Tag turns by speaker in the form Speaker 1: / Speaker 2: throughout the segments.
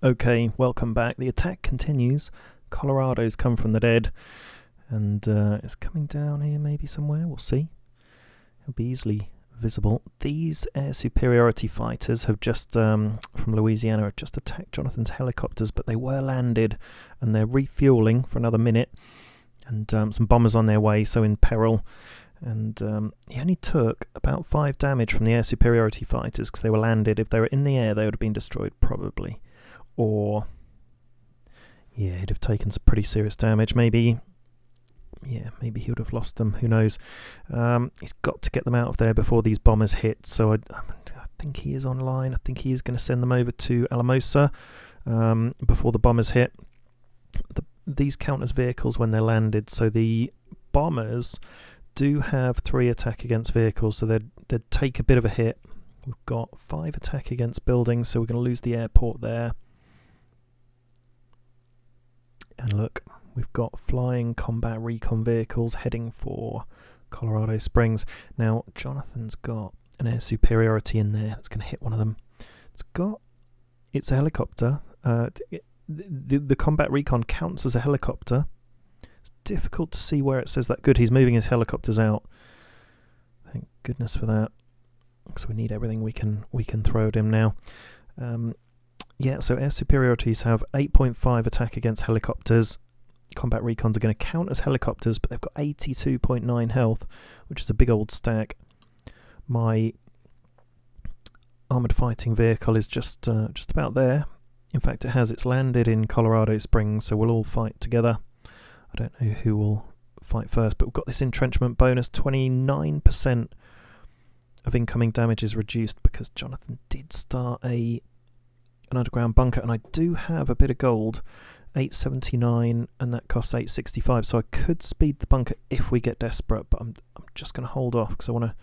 Speaker 1: Okay, welcome back. The attack continues. Colorado's come from the dead, and it's coming down here maybe somewhere. We'll see. It'll be easily visible. These air superiority fighters have just, from Louisiana, have just attacked Jonathan's helicopters, but they were landed, and they're refueling for another minute, and some bombers on their way, so in peril. And he only took about 5 damage from the air superiority fighters because they were landed. If they were in the air, they would have been destroyed, probably. Or, yeah, he'd have taken some pretty serious damage. Maybe he would have lost them. Who knows? He's got to get them out of there before these bombers hit. So I think he is online. I think he is going to send them over to Alamosa before the bombers hit. These count as vehicles when they're landed. So the bombers do have 3 attack against vehicles. So they'd take a bit of a hit. We've got 5 attack against buildings. So we're going to lose the airport there. And look, we've got flying combat recon vehicles heading for Colorado Springs. Now, Jonathan's got an air superiority in there that's going to hit one of them. It's a helicopter. The combat recon counts as a helicopter. It's difficult to see where it says that. Good, he's moving his helicopters out. Thank goodness for that. Because we need everything we can throw at him now. Yeah, so air superiorities have 8.5 attack against helicopters. Combat recons are going to count as helicopters, but they've got 82.9 health, which is a big old stack. My armoured fighting vehicle is just about there. In fact, it's landed in Colorado Springs, so we'll all fight together. I don't know who will fight first, but we've got this entrenchment bonus. 29% of incoming damage is reduced because Jonathan did start an underground bunker, and I do have a bit of gold, 879, and that costs 865, so I could speed the bunker if we get desperate, but I'm just going to hold off because I want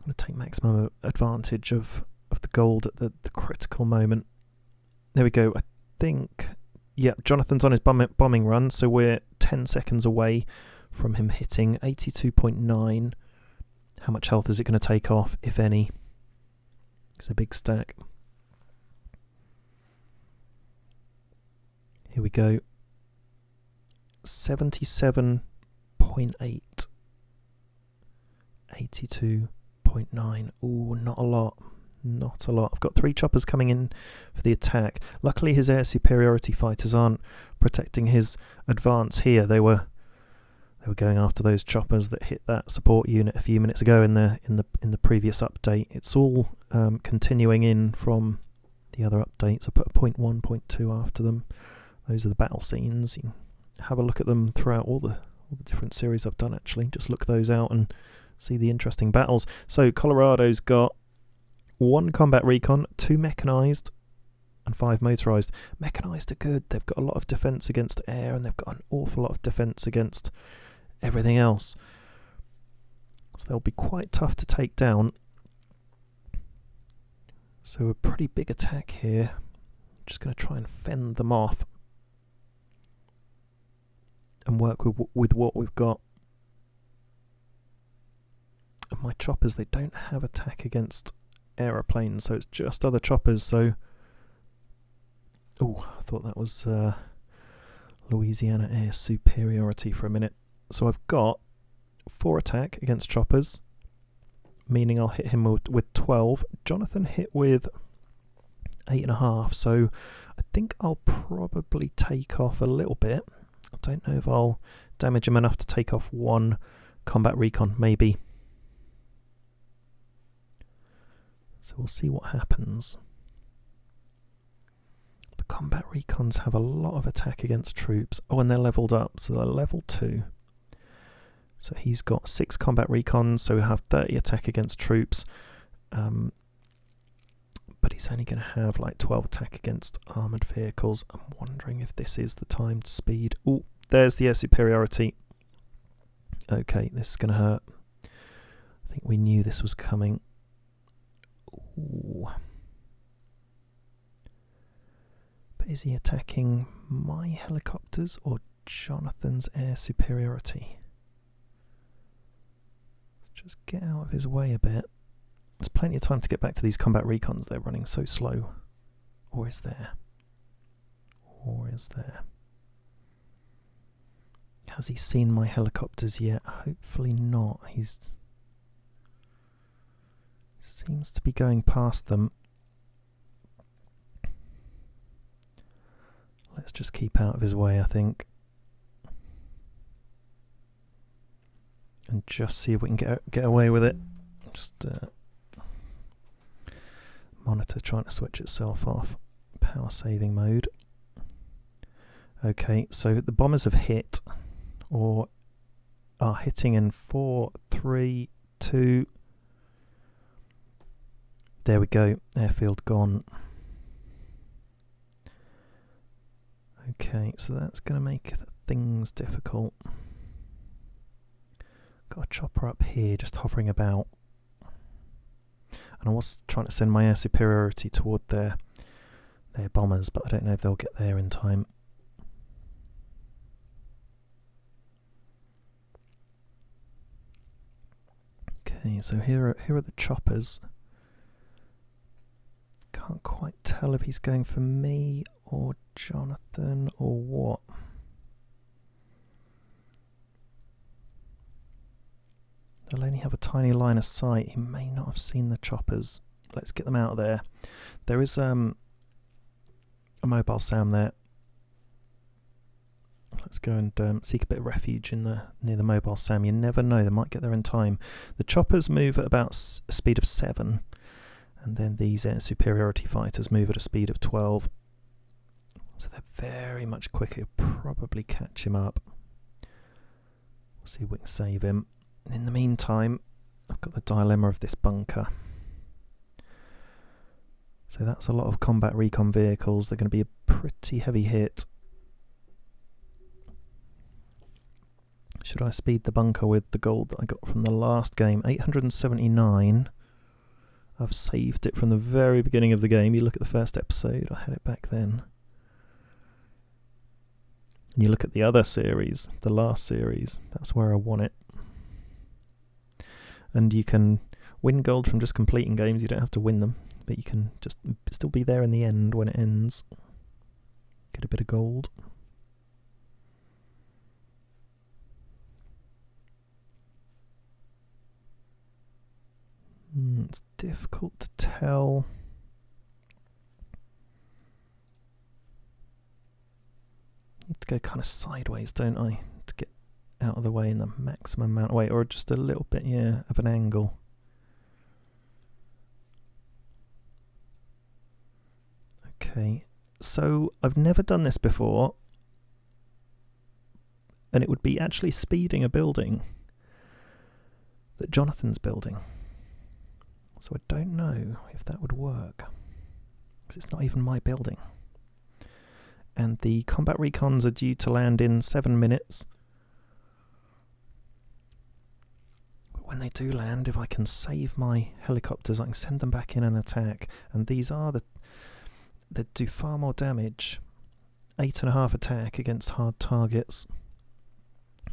Speaker 1: to take maximum advantage of the gold at the critical moment. There we go. I think, yeah, Jonathan's on his bombing run, so we're 10 seconds away from him hitting 82.9. How much health is it going to take off, if any? It's a big stack. Here we go. 77.8. 82.9. Ooh, not a lot. Not a lot. I've got 3 choppers coming in for the attack. Luckily his air superiority fighters aren't protecting his advance here. They were going after those choppers that hit that support unit a few minutes ago in the previous update. It's all continuing in from the other updates. I put a 0.1, 0.2 after them. Those are the battle scenes. You can have a look at them throughout all the different series I've done, actually. Just look those out and see the interesting battles. So Colorado's got 1 combat recon, 2 mechanised, and 5 motorised. Mechanised are good. They've got a lot of defence against air, and they've got an awful lot of defence against everything else. So they'll be quite tough to take down. So a pretty big attack here. Just going to try and fend them off and work with what we've got. And my choppers, they don't have attack against aeroplanes, so it's just other choppers. So, I thought that was Louisiana air superiority for a minute. So I've got 4 attack against choppers, meaning I'll hit him with 12. Jonathan hit with 8.5, so I think I'll probably take off a little bit. I don't know if I'll damage him enough to take off 1 combat recon, maybe. So we'll see what happens. The combat recons have a lot of attack against troops. Oh, and they're leveled up, so they're level 2. So he's got 6 combat recons, so he'll have 30 attack against troops. But he's only going to have like 12 attack against armoured vehicles. I'm wondering if this is the time to speed. Oh, there's the air superiority. Okay, this is going to hurt. I think we knew this was coming. Ooh. But is he attacking my helicopters or Jonathan's air superiority? Let's just get out of his way a bit. There's plenty of time to get back to these combat recons. They're running so slow. Or is there? Or is there? Has he seen my helicopters yet? Hopefully not. He's seems to be going past them. Let's just keep out of his way, I think. And just see if we can get away with it. Just monitor trying to switch itself off. Power saving mode. Okay, so the bombers have hit, or are hitting in 4, 3, 2. There we go. Airfield gone. Okay, so that's going to make things difficult. Got a chopper up here just hovering about. And I was trying to send my air superiority toward their bombers, but I don't know if they'll get there in time. Okay, so here are the choppers. Can't quite tell if he's going for me or Jonathan or what. They'll only have a tiny line of sight. He may not have seen the choppers. Let's get them out of there. There is a mobile SAM there. Let's go and seek a bit of refuge near the mobile SAM. You never know, they might get there in time. The choppers move at about a speed of 7, and then these air superiority fighters move at a speed of 12. So they're very much quicker. You'll probably catch him up. We'll see if we can save him. In the meantime, I've got the dilemma of this bunker. So that's a lot of combat recon vehicles. They're going to be a pretty heavy hit. Should I speed the bunker with the gold that I got from the last game? 879. I've saved it from the very beginning of the game. You look at the first episode, I had it back then. And you look at the other series, the last series, that's where I won it. And you can win gold from just completing games. You don't have to win them, but you can just still be there in the end when it ends. Get a bit of gold. It's difficult to tell. Need to go kind of sideways, don't I, to get out of the way in the maximum amount of weight, or just a little bit, yeah, of an angle. Okay, so I've never done this before, and it would be actually speeding a building that Jonathan's building. So I don't know if that would work, because it's not even my building. And the combat recons are due to land in 7 minutes. But when they do land, if I can save my helicopters, I can send them back in and attack. And these are they do far more damage. 8.5 attack against hard targets.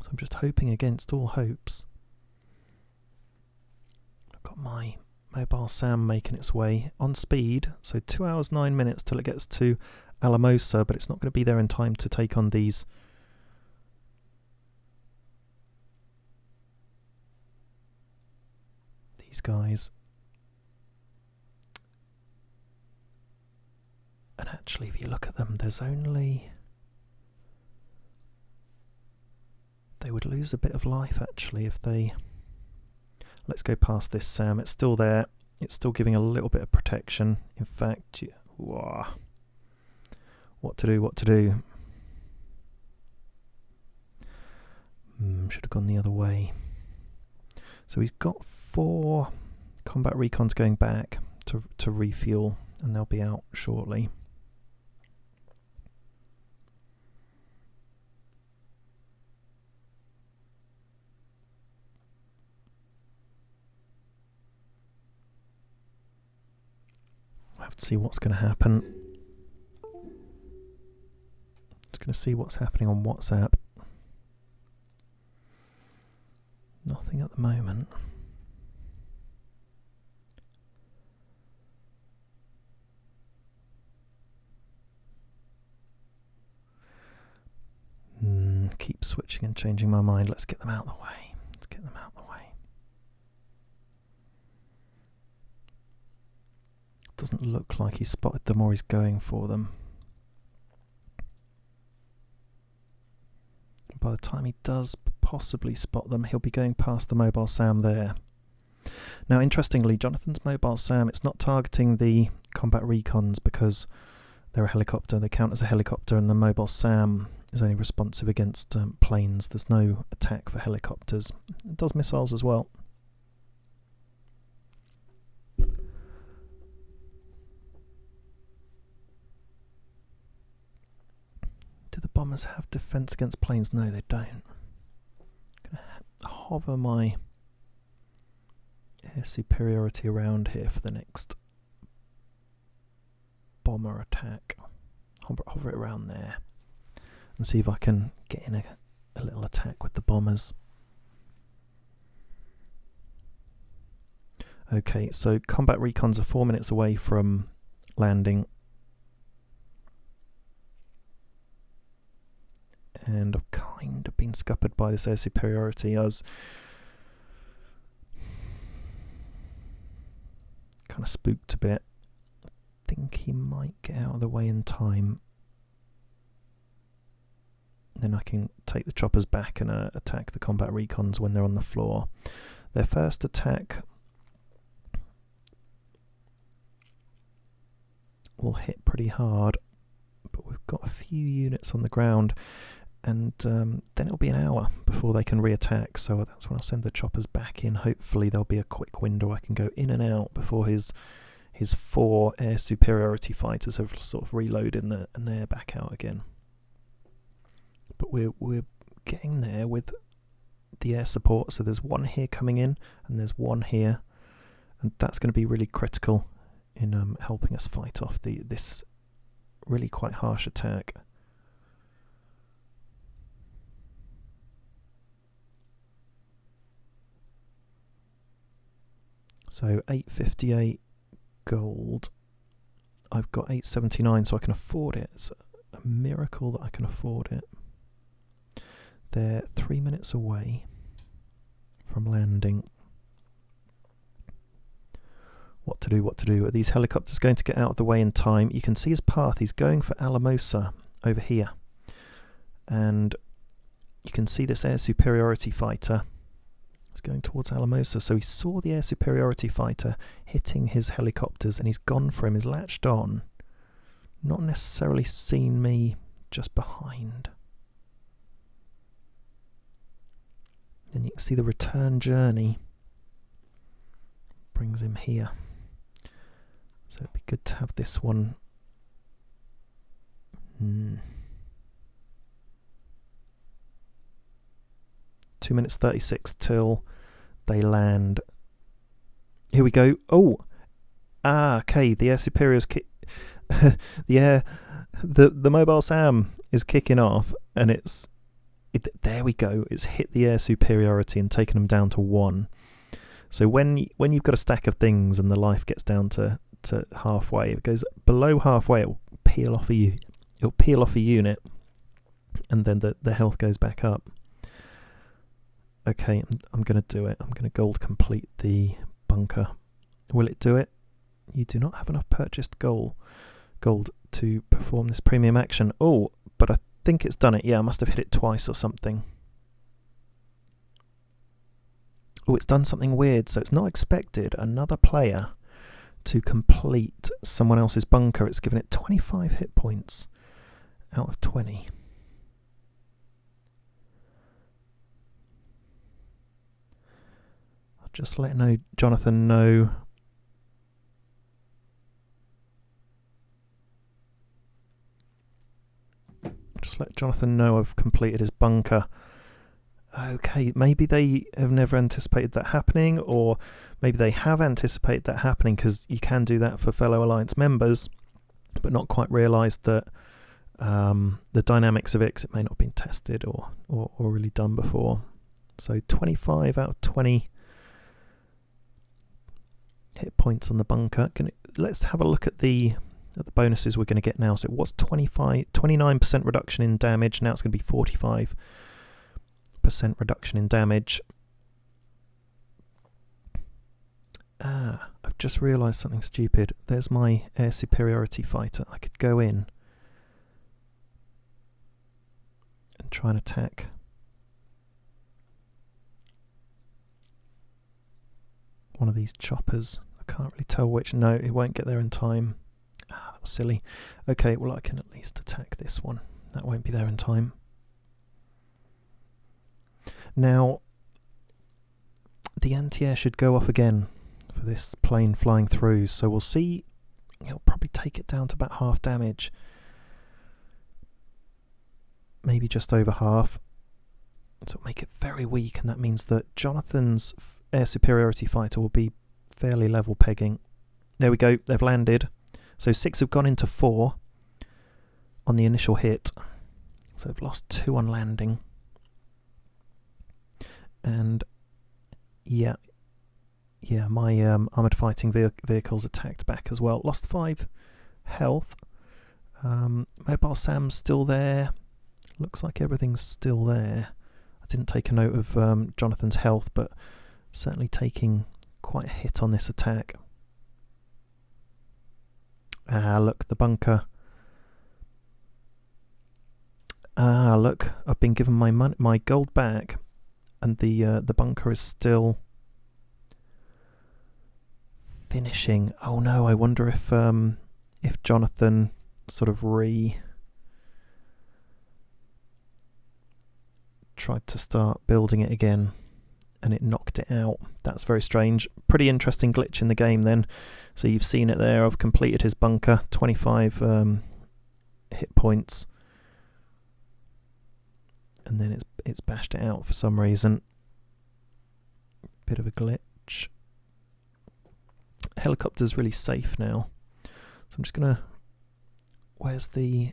Speaker 1: So I'm just hoping against all hopes. I've got my mobile SAM making its way on speed, so 2 hours 9 minutes till it gets to Alamosa, but it's not going to be there in time to take on these guys. And actually, if you look at them, there's only... They would lose a bit of life actually if they... Let's go past this SAM. It's still there. It's still giving a little bit of protection. In fact, what to do, what to do. Should have gone the other way. So he's got 4 combat recons going back to refuel, and they'll be out shortly. We'll have to see what's going to happen. Just going to see what's happening on WhatsApp. Nothing at the moment. switching and changing my mind. Let's get them out of the way. Let's get them out of the way. Doesn't look like he spotted them or he's going for them. By the time he does possibly spot them, he'll be going past the mobile SAM there. Now, interestingly, Jonathan's mobile SAM, it's not targeting the combat recons because they're a helicopter. They count as a helicopter, and the mobile SAM is only responsive against planes. There's no attack for helicopters. It does missiles as well. Do the bombers have defense against planes? No, they don't. I'm going to hover my air superiority around here for the next bomber attack. Hover it around there and see if I can get in a little attack with the bombers. Okay, so combat recons are 4 minutes away from landing. And I've kind of been scuppered by this air superiority. I was kind of spooked a bit. I think he might get out of the way in time. Then I can take the choppers back and attack the combat recons when they're on the floor. Their first attack will hit pretty hard, but we've got a few units on the ground, and then it'll be an hour before they can re-attack, so that's when I'll send the choppers back in. Hopefully there'll be a quick window I can go in and out before his 4 air superiority fighters have sort of reloaded and they're back out again. But we're getting there with the air support, so there's one here coming in and there's one here, and that's going to be really critical in helping us fight off this really quite harsh attack. So 858 gold. I've got 879, so I can afford it. It's a miracle that I can afford it. They're 3 minutes away from landing. What to do? Are these helicopters going to get out of the way in time? You can see his path. He's going for Alamosa over here. And you can see this air superiority fighter. He's going towards Alamosa. So he saw the air superiority fighter hitting his helicopters and he's gone for him. He's latched on. Not necessarily seen me just behind. Then you can see the return journey brings him here. So it'd be good to have this one. 2 minutes 36 till they land. Here we go. Oh, okay. The air superior's the mobile SAM is kicking off, and there we go. It's hit the air superiority and taken them down to 1. So when you've got a stack of things and the life gets down to halfway, it goes below halfway, it'll peel off a unit, and then the health goes back up. Okay, I'm going to do it. I'm going to gold complete the bunker. Will it do it? You do not have enough purchased gold to perform this premium action. Oh, but I think it's done it. Yeah, I must have hit it twice or something. Oh, it's done something weird. So it's not expected another player to complete someone else's bunker. It's given it 25 hit points out of 20. I'll just let Jonathan know. Just let Jonathan know I've completed his bunker. Okay, maybe they have never anticipated that happening, or maybe they have anticipated that happening, because you can do that for fellow Alliance members, but not quite realised that the dynamics of it, 'cause it may not have been tested or really done before. So 25 out of 20 hit points on the bunker. Let's have a look at the bonuses we're going to get now. So it was 29% reduction in damage. Now it's going to be 45. reduction in damage. I've just realised something stupid. There's my air superiority fighter. I could go in and try and attack one of these choppers. I can't really tell which. No, it won't get there in time. That was silly. Okay, well I can at least attack this one. That won't be there in time. Now, the anti-air should go off again for this plane flying through, so we'll see. It'll probably take it down to about half damage. Maybe just over half. So it'll make it very weak, and that means that Jonathan's air superiority fighter will be fairly level pegging. There we go, they've landed. So 6 have gone into 4 on the initial hit. So they've lost 2 on landing. And yeah, my armoured fighting vehicles attacked back as well. Lost 5 health. Mobile Sam's still there. Looks like everything's still there. I didn't take a note of Jonathan's health, but certainly taking quite a hit on this attack. Look, the bunker. Look, I've been given my gold back, and the bunker is still finishing. Oh no, I wonder if Jonathan sort of tried to start building it again and it knocked it out. That's very strange. Pretty interesting glitch in the game then. So you've seen it there. I've completed his bunker, 25 hit points, and then it's bashed it out for some reason. Bit of a glitch. Helicopter's really safe now, so I'm just gonna, where's the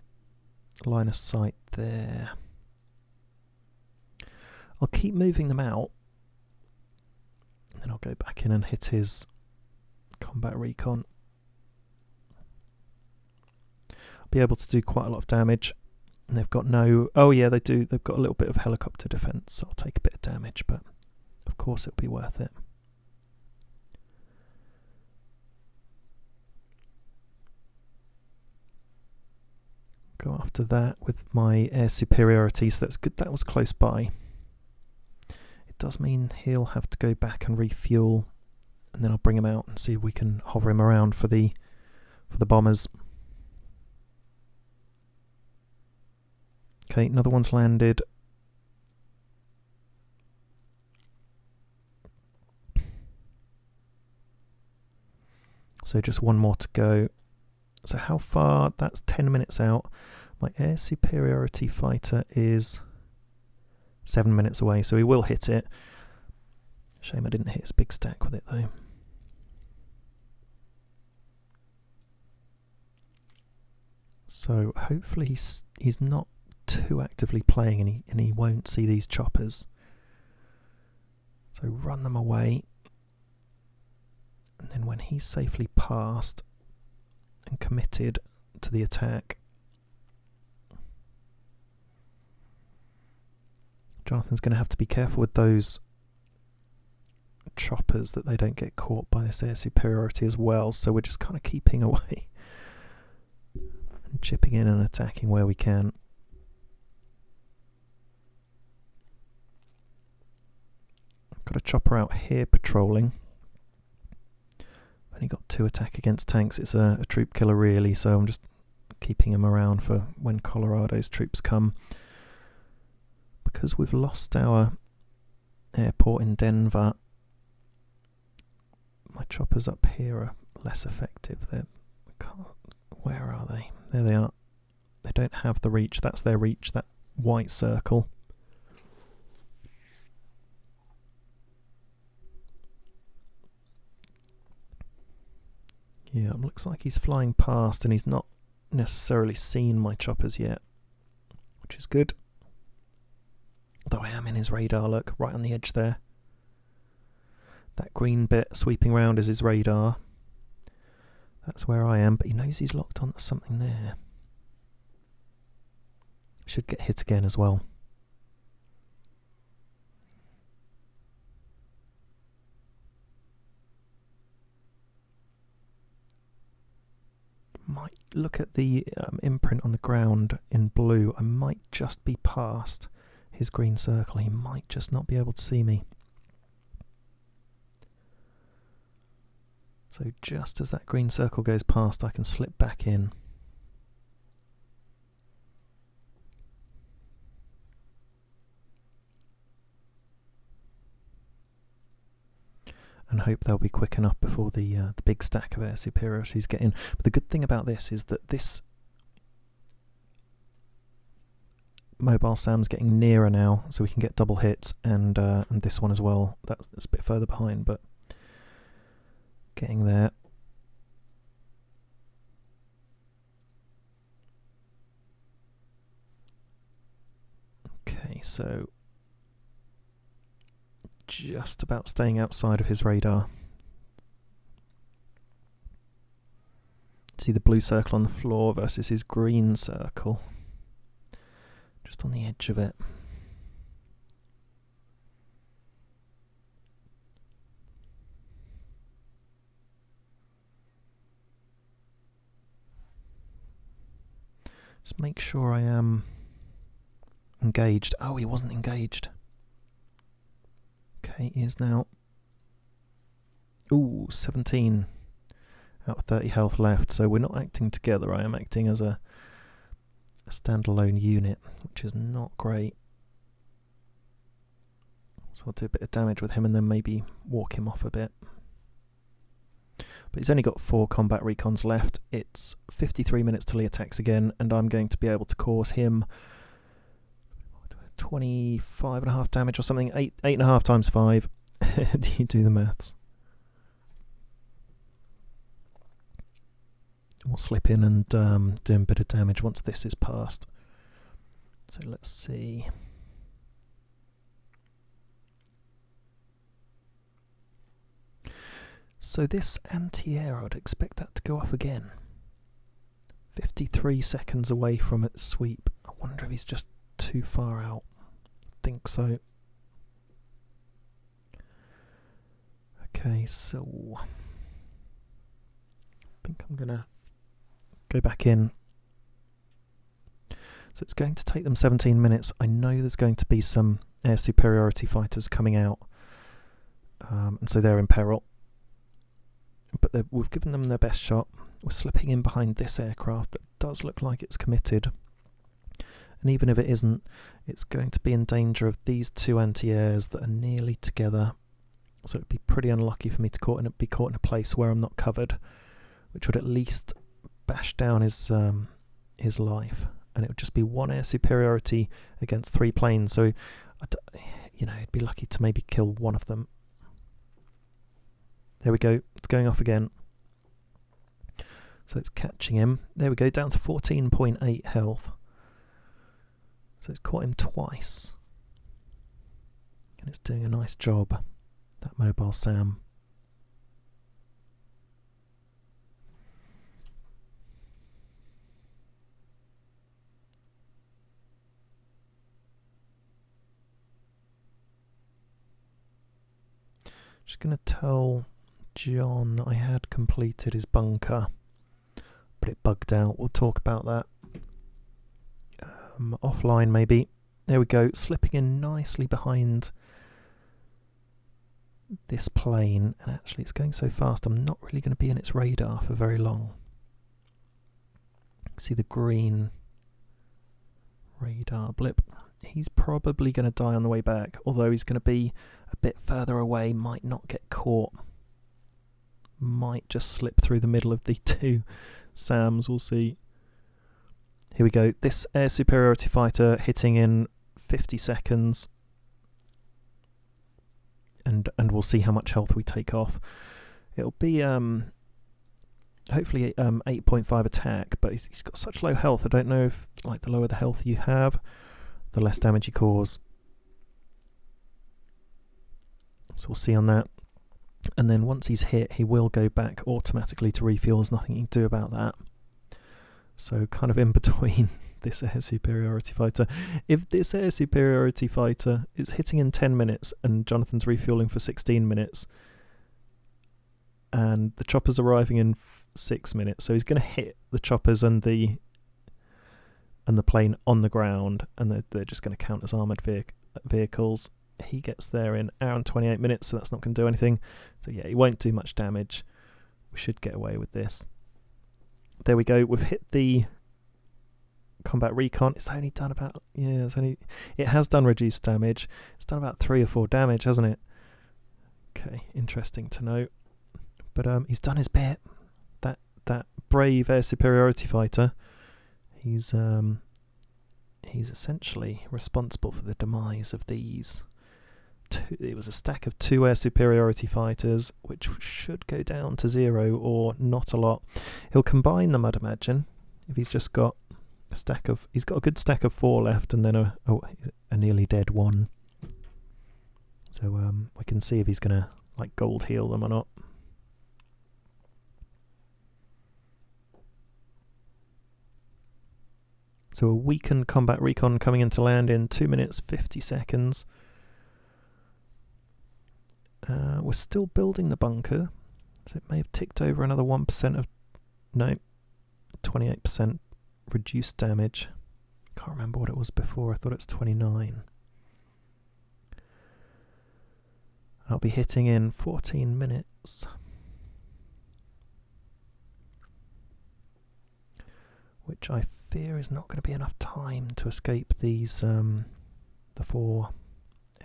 Speaker 1: line of sight there? I'll keep moving them out, and then I'll go back in and hit his combat recon. I'll be able to do quite a lot of damage, and they've got no, oh yeah they do, they've got a little bit of helicopter defense, so I'll take a bit of damage, but of course it'll be worth it. Go after that with my air superiority, so that's good, that was close by. It does mean he'll have to go back and refuel, and then I'll bring him out and see if we can hover him around for the bombers. Okay, another one's landed. So just one more to go. So how far? That's 10 minutes out. My air superiority fighter is 7 minutes away, so he will hit it. Shame I didn't hit his big stack with it though. So hopefully he's not too actively playing, and he won't see these choppers. So run them away, and then when he's safely passed and committed to the attack, Jonathan's going to have to be careful with those choppers that they don't get caught by this air superiority as well, so we're just kind of keeping away and chipping in and attacking where we can. I've got a chopper out here patrolling. Only got 2 attack against tanks. It's a troop killer really, so I'm just keeping him around for when Colorado's troops come. Because we've lost our airport in Denver, my choppers up here are less effective. Where are they? There they are. They don't have the reach. That's their reach, that white circle. Yeah, it looks like he's flying past and he's not necessarily seen my choppers yet, which is good. Though I am in his radar, look, right on the edge there. That green bit sweeping round is his radar. That's where I am, but he knows he's locked onto something there. Should get hit again as well. look at the imprint on the ground in blue, I might just be past his green circle. He might just not be able to see me. So just as that green circle goes past, I can slip back in. And hope they'll be quick enough before the big stack of air superiorities get in. But the good thing about this is that this mobile Sam's getting nearer now, so we can get double hits, and this one as well. That's a bit further behind, but getting there. Okay, so just about staying outside of his radar. See the blue circle on the floor versus his green circle. Just on the edge of it. Just make sure I am engaged. Oh, he wasn't engaged. Okay, he is now. Ooh, 17 out of 30 health left. So we're not acting together. I am acting as a standalone unit, which is not great. So I'll do a bit of damage with him and then maybe walk him off a bit. But he's only got 4 combat recons left. It's 53 minutes till he attacks again, and I'm going to be able to cause him 25.5 damage or something. 8.5 times 5. Do you do the maths? We'll slip in and do a bit of damage once this is passed. So let's see. So this anti-air, I'd expect that to go off again. 53 seconds away from its sweep. I wonder if he's just too far out. I think so. Okay, so I think I'm gonna go back in. So it's going to take them 17 minutes. I know there's going to be some air superiority fighters coming out, and so they're in peril. But we've given them their best shot. We're slipping in behind this aircraft that does look like it's committed. And even if it isn't, it's going to be in danger of these 2 anti-airs that are nearly together. So it'd be pretty unlucky for me to be caught in a place where I'm not covered, which would at least bash down his life. And it would just be 1 air superiority against 3 planes. So, it'd be lucky to maybe kill one of them. There we go, it's going off again. So it's catching him. There we go, down to 14.8 health. So it's caught him twice. And it's doing a nice job, that mobile Sam. Just going to tell John I had completed his bunker, but it bugged out. We'll talk about that offline maybe. There we go, slipping in nicely behind this plane, and actually it's going so fast I'm not really going to be in its radar for very long. See the green radar blip. He's probably going to die on the way back, although he's going to be a bit further away, might not get caught. Might just slip through the middle of the 2 Sams, we'll see. Here we go, this air superiority fighter hitting in 50 seconds. And we'll see how much health we take off. It'll be hopefully 8.5 attack, but he's got such low health. I don't know if, like, the lower the health you have, the less damage you cause. So we'll see on that. And then once he's hit, he will go back automatically to refuel. There's nothing you can do about that. So kind of in between this air superiority fighter. If this air superiority fighter is hitting in 10 minutes and Jonathan's refueling for 16 minutes, and the chopper's arriving in 6 minutes. So he's going to hit the choppers and the plane on the ground, and they're just going to count as armoured vehicles. He gets there in 1 hour and 28 minutes, so that's not going to do anything. So yeah, he won't do much damage. We should get away with this. There we go. We've hit the combat recon. It's only done about... yeah, it has done reduced damage. It's done about 3 or 4 damage, hasn't it? Okay, interesting to know. But he's done his bit. That brave air superiority fighter, he's essentially responsible for the demise of these two. It was a stack of 2 air superiority fighters, which should go down to 0 or not a lot. He'll combine them, I'd imagine, if he's just got a stack of... he's got a good stack of 4 left, and then a nearly dead 1. So we can see if he's gonna like gold heal them or not. So a weakened combat recon coming into land in 2 minutes 50 seconds. We're still building the bunker, so it may have ticked over another 1% of... no, 28% reduced damage. Can't remember what it was before. I thought it was 29. I'll be hitting in 14 minutes. Which I fear is not going to be enough time to escape these the 4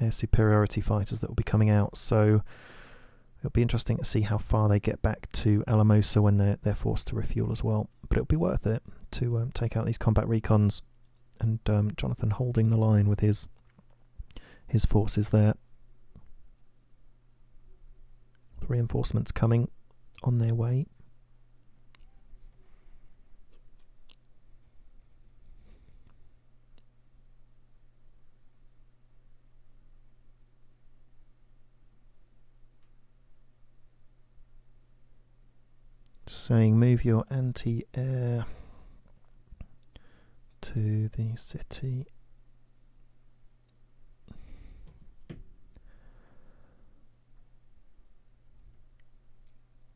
Speaker 1: air superiority fighters that will be coming out. So it'll be interesting to see how far they get back to Alamosa when they're forced to refuel as well. But it'll be worth it to take out these combat recons, and Jonathan holding the line with his forces there. Reinforcements coming on their way. Just saying, move your anti-air to the city.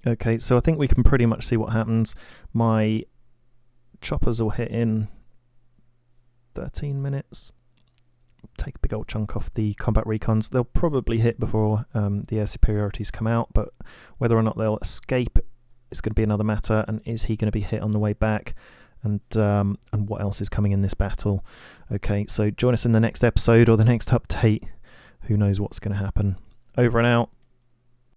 Speaker 1: Okay, so I think we can pretty much see what happens. My choppers will hit in 13 minutes. Take a big old chunk off the combat recons. They'll probably hit before the air superiorities come out, but whether or not they'll escape is going to be another matter. And is he going to be hit on the way back? And what else is coming in this battle? Okay, so join us in the next episode or the next update. Who knows what's going to happen. Over and out.